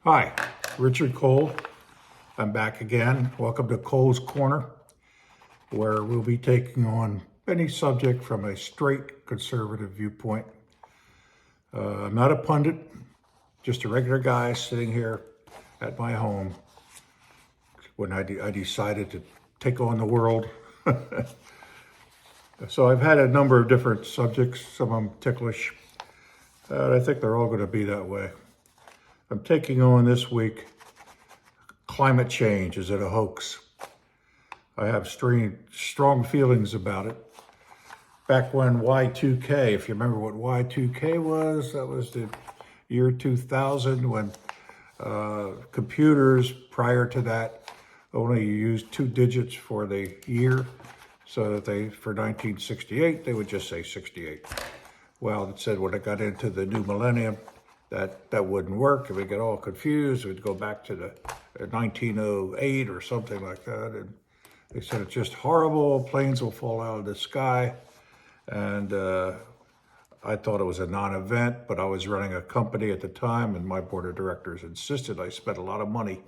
Hi, Richard Cole. I'm back again. Welcome to Cole's Corner, where we'll be taking on any subject from a straight conservative viewpoint. I'm not a pundit, just a regular guy sitting here at my home when I decided to take on the world. So I've had a number of different subjects, some of them ticklish. I think they're all going to be that way. I'm taking on this week climate change. Is it a hoax? I have strong feelings about it. Back when Y2K, if you remember what Y2K was, that was the year 2000 when computers prior to that only used two digits for the year. So that for 1968, they would just say 68. Well, it said when it got into the new millennium, that wouldn't work. If we get all confused, we'd go back to the 1908 or something like that. And they said it's just horrible. Planes will fall out of the sky. And I thought it was a non-event, but I was running a company at the time, and my board of directors insisted I spent a lot of money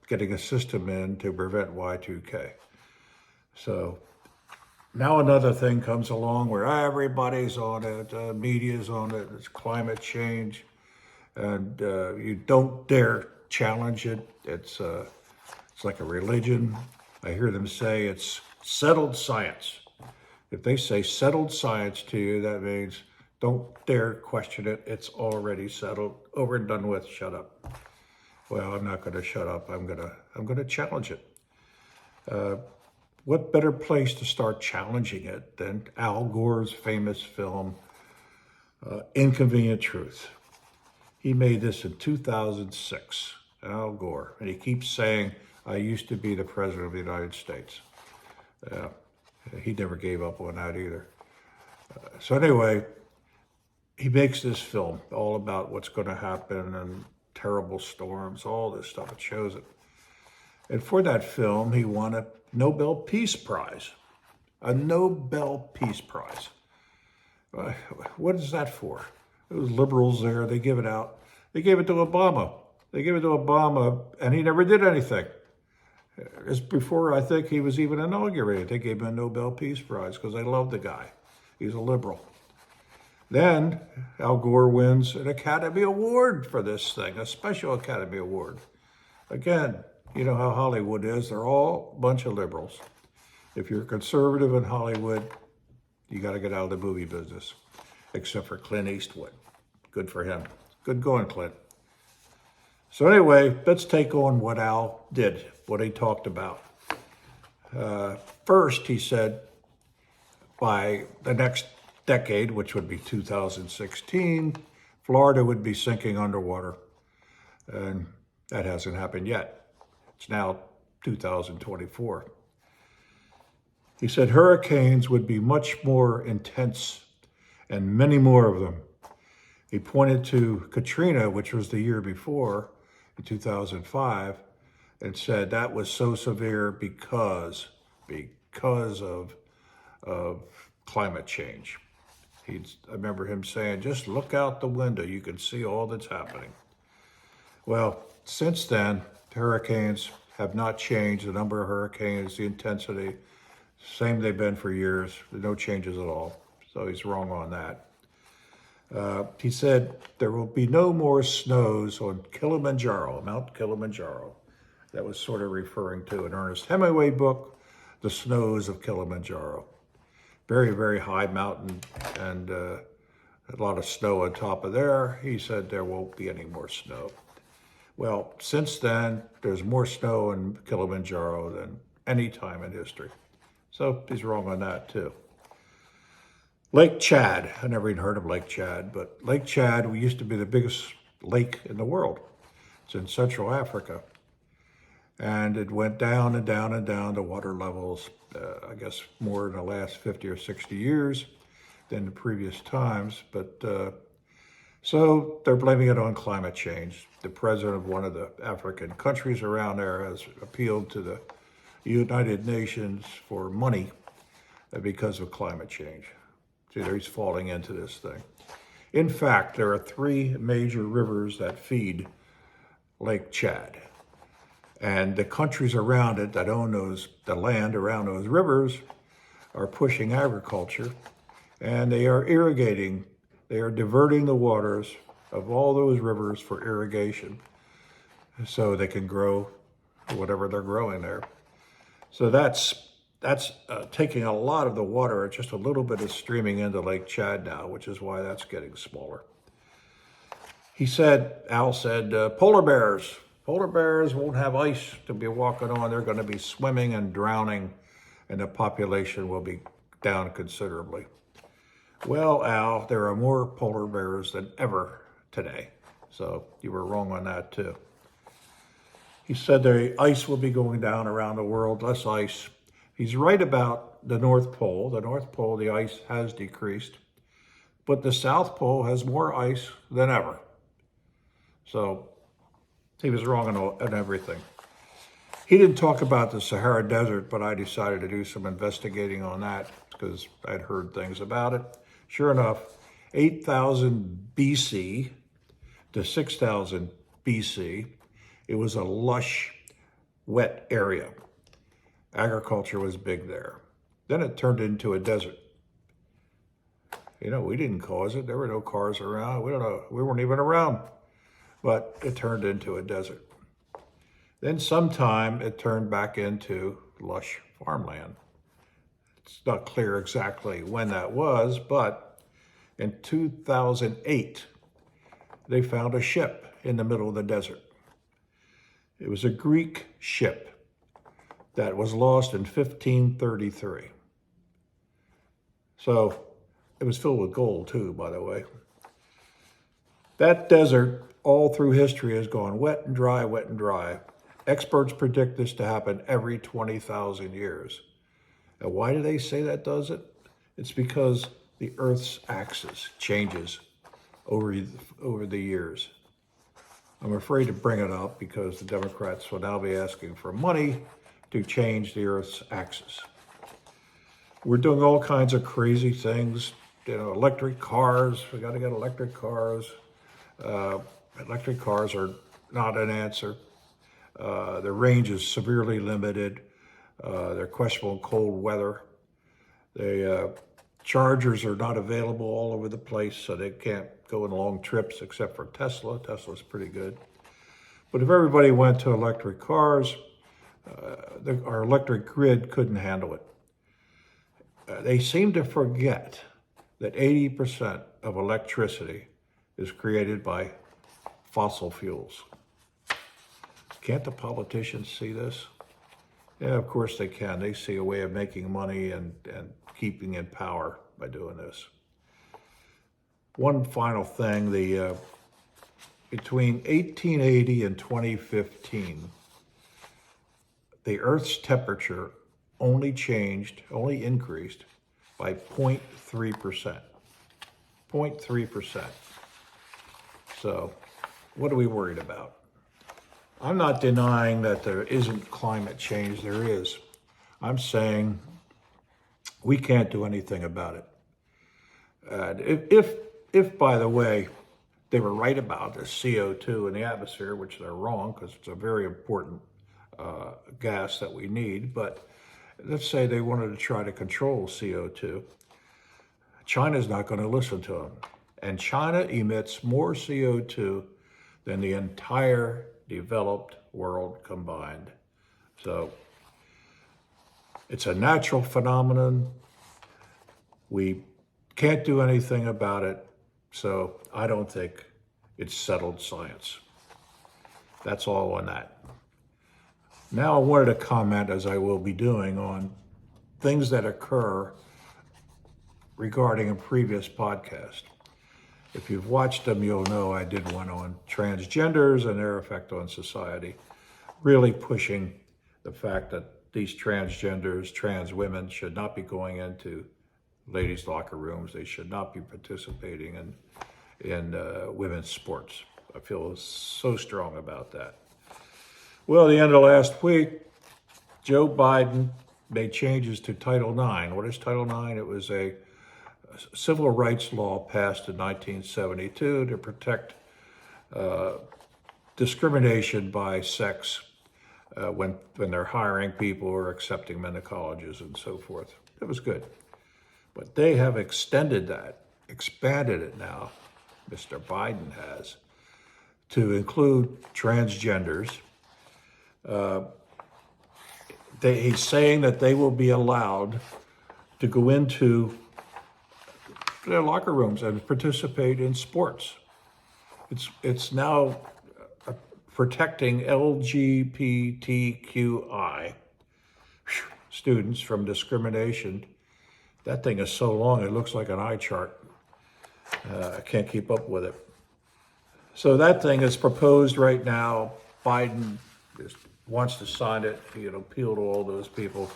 getting a system in to prevent Y2K. So now another thing comes along where everybody's on it, media's on it, it's climate change, and you don't dare challenge it. It's like a religion. I hear them say it's settled science. If they say settled science to you, that means don't dare question it. It's already settled, over and done with, shut up. Well, I'm not gonna shut up, I'm gonna challenge it. What better place to start challenging it than Al Gore's famous film, Inconvenient Truth? He made this in 2006, Al Gore, and he keeps saying, I used to be the president of the United States. He never gave up on that either. So anyway, he makes this film all about what's going to happen and terrible storms, all this stuff. It shows it. And for that film, he won a Nobel Peace Prize. A Nobel Peace Prize. What is that for? Those liberals there, they give it out. They gave it to Obama. They gave it to Obama, and he never did anything. It's before I think he was even inaugurated. They gave him a Nobel Peace Prize because they love the guy. He's a liberal. Then Al Gore wins an Academy Award for this thing, a special Academy Award. Again, you know how Hollywood is. They're all a bunch of liberals. If you're conservative in Hollywood, you got to get out of the movie business, except for Clint Eastwood. Good for him. Good going, Clint. So anyway, let's take on what Al did, what he talked about. First, he said by the next decade, which would be 2016, Florida would be sinking underwater. And that hasn't happened yet. It's now 2024. He said hurricanes would be much more intense and many more of them. He pointed to Katrina, which was the year before, in 2005, and said that was so severe because of climate change. I remember him saying, just look out the window, you can see all that's happening. Well, since then, hurricanes have not changed. The number of hurricanes, the intensity, same they've been for years. No changes at all. So he's wrong on that. He said there will be no more snows on Kilimanjaro, Mount Kilimanjaro. That was sort of referring to an Ernest Hemingway book, The Snows of Kilimanjaro. Very, very high mountain and a lot of snow on top of there. He said there won't be any more snow. Well, since then, there's more snow in Kilimanjaro than any time in history. So he's wrong on that too. Lake Chad, I never even heard of Lake Chad, but Lake Chad used to be the biggest lake in the world. It's in Central Africa. And it went down and down and down, the water levels, I guess more in the last 50 or 60 years than the previous times. But so they're blaming it on climate change. The president of one of the African countries around there has appealed to the United Nations for money because of climate change. See, he's falling into this thing. In fact, there are three major rivers that feed Lake Chad. And the countries around it that own the land around those rivers are pushing agriculture, and they are irrigating. They are diverting the waters of all those rivers for irrigation so they can grow whatever they're growing there. So that's taking a lot of the water. Just a little bit is streaming into Lake Chad now, which is why that's getting smaller. Al said, polar bears won't have ice to be walking on. They're going to be swimming and drowning, and the population will be down considerably. Well, Al, there are more polar bears than ever today. So you were wrong on that too. He said the ice will be going down around the world, less ice. He's right about the North Pole. The North Pole, the ice has decreased, but the South Pole has more ice than ever. So he was wrong on everything. He didn't talk about the Sahara Desert, but I decided to do some investigating on that because I'd heard things about it. Sure enough, 8,000 BC to 6,000 BC, it was a lush, wet area. Agriculture was big there. Then it turned into a desert. We didn't cause it. There were no cars around. We weren't even around. But it turned into a desert. Then sometime it turned back into lush farmland. It's not clear exactly when that was, but in 2008, they found a ship in the middle of the desert. It was a Greek ship that was lost in 1533. So it was filled with gold too, by the way. That desert all through history has gone wet and dry, wet and dry. Experts predict this to happen every 20,000 years. And why do they say that does it? It's because the Earth's axis changes over the years. I'm afraid to bring it up because the Democrats will now be asking for money to change the Earth's axis. We're doing all kinds of crazy things. Electric cars, we got to get electric cars. Electric cars are not an answer. Their range is severely limited. They're questionable in cold weather. Chargers are not available all over the place, so they can't go on long trips except for Tesla. Tesla's pretty good. But if everybody went to electric cars, our electric grid couldn't handle it. They seem to forget that 80% of electricity is created by fossil fuels. Can't the politicians see this? Yeah, of course they can. They see a way of making money and keeping in power by doing this. One final thing, between 1880 and 2015, the Earth's temperature only increased by 0.3%. 0.3%. So what are we worried about? I'm not denying that there isn't climate change. There is. I'm saying we can't do anything about it. If, by the way, they were right about the CO2 in the atmosphere, which they're wrong because it's a very important gas that we need, but let's say they wanted to try to control CO2, China's not going to listen to them. And China emits more CO2 than the entire developed world combined. So it's a natural phenomenon. We can't do anything about it. So I don't think it's settled science. That's all on that. Now I wanted to comment, as I will be doing, on things that occur regarding a previous podcast. If you've watched them, you'll know I did one on transgenders and their effect on society, really pushing the fact that these transgenders, trans women, should not be going into ladies' locker rooms. They should not be participating in women's sports. I feel so strong about that. Well, at the end of last week, Joe Biden made changes to Title IX. What is Title IX? It was a civil rights law passed in 1972 to protect discrimination by sex when they're hiring people or accepting them into colleges and so forth. It was good. But they have expanded it now, Mr. Biden has, to include transgenders. He's saying that they will be allowed to go into their locker rooms and participate in sports. It's now protecting LGBTQI students from discrimination. That thing is so long, it looks like an eye chart. I can't keep up with it. So that thing is proposed right now. Biden wants to sign it, appeal to all those people.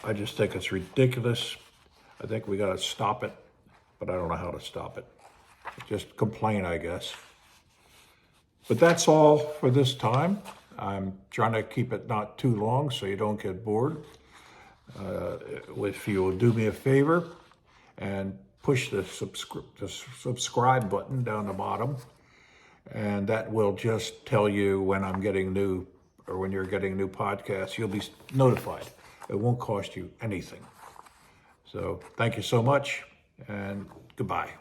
I just think it's ridiculous. I think we got to stop it, but I don't know how to stop it. Just complain, I guess. But that's all for this time. I'm trying to keep it not too long so you don't get bored. If you will do me a favor and push the subscribe button down the bottom, and that will just tell you when I'm getting new, or when you're getting new podcasts, you'll be notified. It won't cost you anything. So thank you so much, and goodbye.